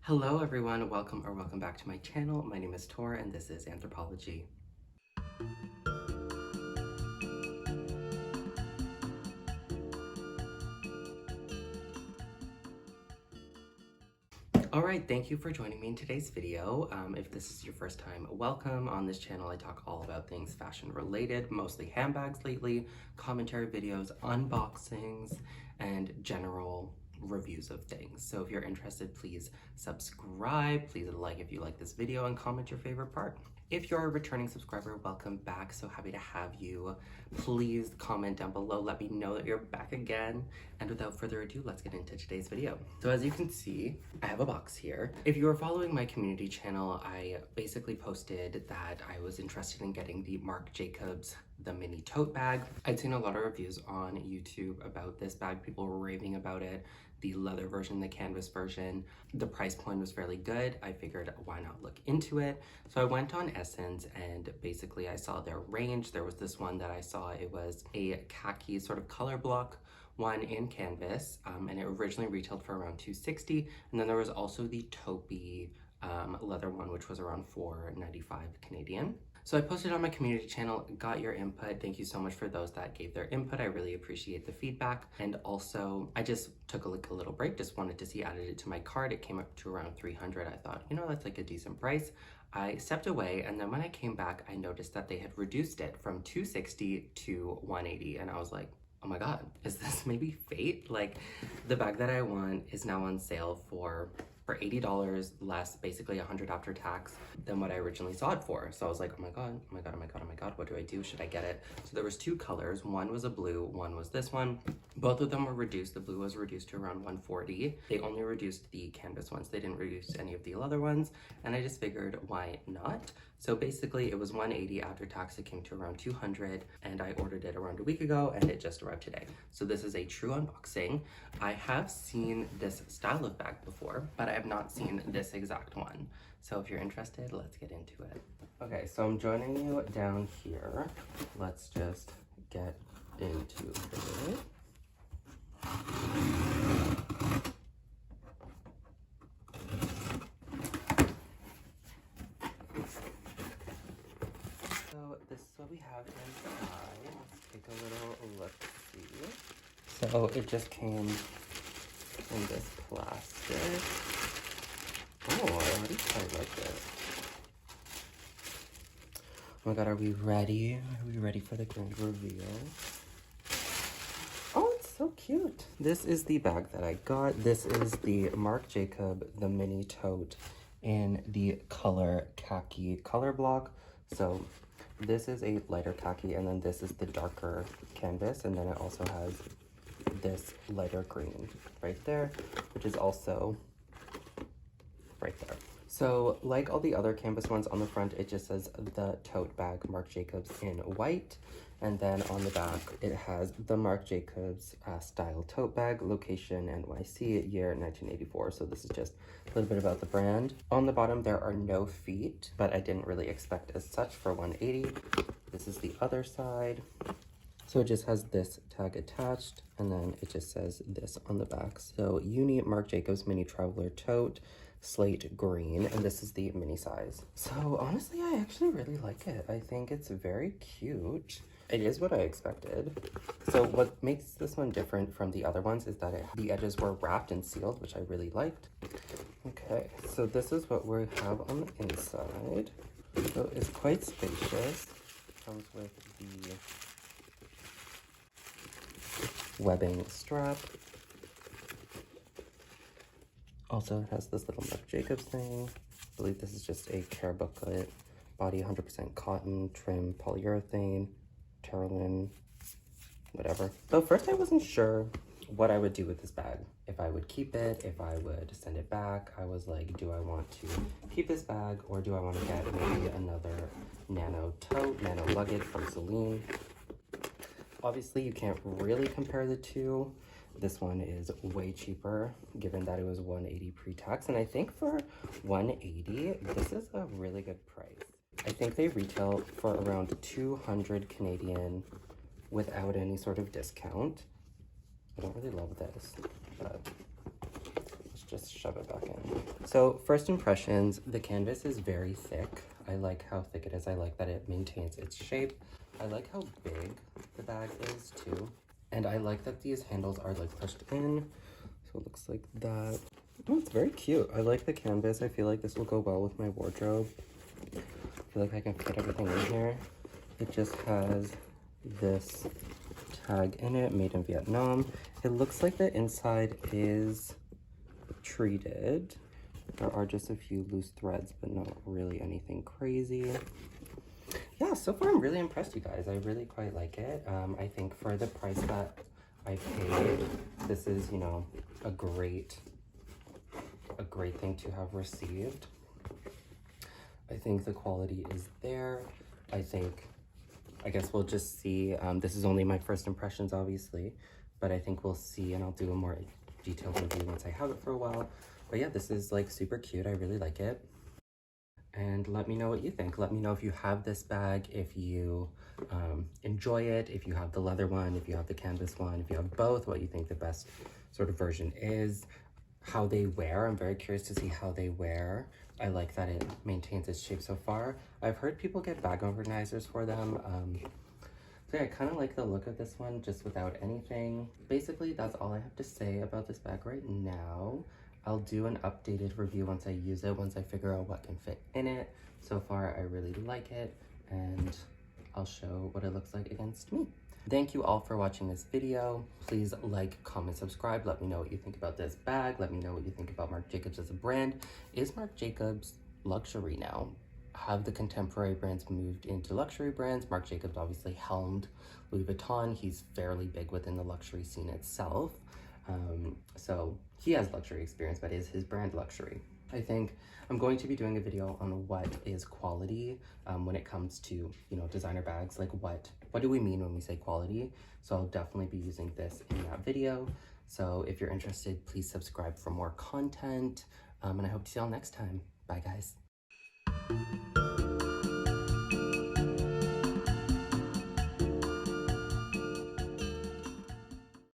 Hello everyone, welcome back to my channel. My name is Tor and this is Anthropology. Alright, thank you for joining me in today's video. If this is your first time, welcome. On this channel I talk all about things fashion related, mostly handbags lately, commentary videos, unboxings, and general reviews of things. So if you're interested, please subscribe, please like if you like this video, and comment your favorite part. If you're a returning subscriber, welcome back. So happy to have you. Please comment down below, let me know that you're back again. And without further ado, let's get into today's video. So as you can see, I have a box here. If you are following my community channel, I basically posted that I was interested in getting the Marc Jacobs the mini tote bag. I'd seen a lot of reviews on YouTube about this bag. People were raving about it. The leather version, the canvas version. The price point was fairly good. I figured, why not look into it? So I went on Essence and basically I saw their range. There was this one that I saw. It was a khaki sort of color block one in canvas, and it originally retailed for around $260. And then there was also the Tote leather one, which was around $4.95 Canadian. So I posted on my community channel, got your input. Thank you so much for those that gave their input. I really appreciate the feedback. And also, I just took a little break, just wanted to see, added it to my cart. It came up to around $300. I thought, you know, that's like a decent price. I stepped away, and then when I came back, I noticed that they had reduced it from $260 to $180. And I was like, oh my God, is this maybe fate? Like, the bag that I want is now on sale for $80 less, basically $100 after tax, than what I originally saw it for. So I was like, oh my God, oh my God, oh my God, oh my God, what do I do? Should I get it? So there was two colors. One was a blue, one was this one. Both of them were reduced. The blue was reduced to around $140. They only reduced the canvas ones. They didn't reduce any of the leather ones. And I just figured, why not? So basically it was $180 after tax. It came to around $200, and I ordered it around a week ago and it just arrived today. So this is a true unboxing. I have seen this style of bag before, but I have not seen this exact one. So if you're interested, let's get into it. Okay, so I'm joining you down here. Let's just get into it. So this is what we have inside. Let's take a little look-see. So it just came in this plastic. Oh, I already quite like it. Oh my God, are we ready? Are we ready for the grand reveal? Oh, it's so cute. This is the bag that I got. This is the Marc Jacob, the mini tote in the color khaki color block. So this is a lighter khaki, and then this is the darker canvas, and then it also has this lighter green right there, which is also right there. So like all the other canvas ones, on the front it just says the tote bag Marc Jacobs in white, and then on the back it has the Marc Jacobs style tote bag, location NYC, year 1984. So this is just a little bit about the brand. On the bottom there are no feet, but I didn't really expect as such for $180. This is the other side. So it just has this tag attached, and then it just says this on the back. So Uni Marc Jacobs Mini Traveler Tote, slate green, and this is the mini size. So honestly, I actually really like it. I think it's very cute. It is what I expected. So what makes this one different from the other ones is that the edges were wrapped and sealed, which I really liked. Okay, so this is what we have on the inside. So it's quite spacious. Comes with the webbing strap. Also, it has this little Marc Jacobs thing. I believe this is just a care booklet. Body 100% cotton, trim polyurethane, Terlin, whatever. So first I wasn't sure what I would do with this bag. If I would keep it, if I would send it back. I was like, do I want to keep this bag, or do I want to get maybe another nano tote, nano luggage from Celine? Obviously, you can't really compare the two. This one is way cheaper, given that it was $180 pre-tax. And I think for $180, this is a really good price. I think they retail for around 200 Canadian without any sort of discount. I don't really love this, but let's just shove it back in. So first impressions, the canvas is very thick. I like how thick it is. I like that it maintains its shape. I like how big the bag is too. And I like that these handles are like pushed in. So it looks like that. Oh, it's very cute. I like the canvas. I feel like this will go well with my wardrobe. I feel like I can fit everything in here. It just has this tag in it, made in Vietnam. It looks like the inside is treated. There are just a few loose threads, but not really anything crazy. Yeah, so far I'm really impressed, you guys. I really quite like it. I think for the price that I paid, this is, you know, a great thing to have received. I think the quality is there. I guess we'll just see. This is only my first impressions, obviously, but I think we'll see, and I'll do a more detailed review once I have it for a while. But yeah, this is like super cute. I really like it. And let me know what you think. Let me know if you have this bag, if you enjoy it, if you have the leather one, if you have the canvas one, if you have both, what you think the best sort of version is, how they wear. I'm very curious to see how they wear. I like that it maintains its shape so far. I've heard people get bag organizers for them. So yeah, I kind of like the look of this one just without anything. Basically, that's all I have to say about this bag right now. I'll do an updated review once I use it, once I figure out what can fit in it. So far, I really like it, and I'll show what it looks like against me. Thank you all for watching this video. Please like, comment, subscribe. Let me know what you think about this bag. Let me know what you think about Marc Jacobs as a brand. Is Marc Jacobs luxury now? Have the contemporary brands moved into luxury brands? Marc Jacobs obviously helmed Louis Vuitton. He's fairly big within the luxury scene itself. So he has luxury experience, but is his brand luxury? I think I'm going to be doing a video on what is quality when it comes to, you know, designer bags. Like what do we mean when we say quality? So I'll definitely be using this in that video. So if you're interested, please subscribe for more content. And I hope to see y'all next time. Bye, guys.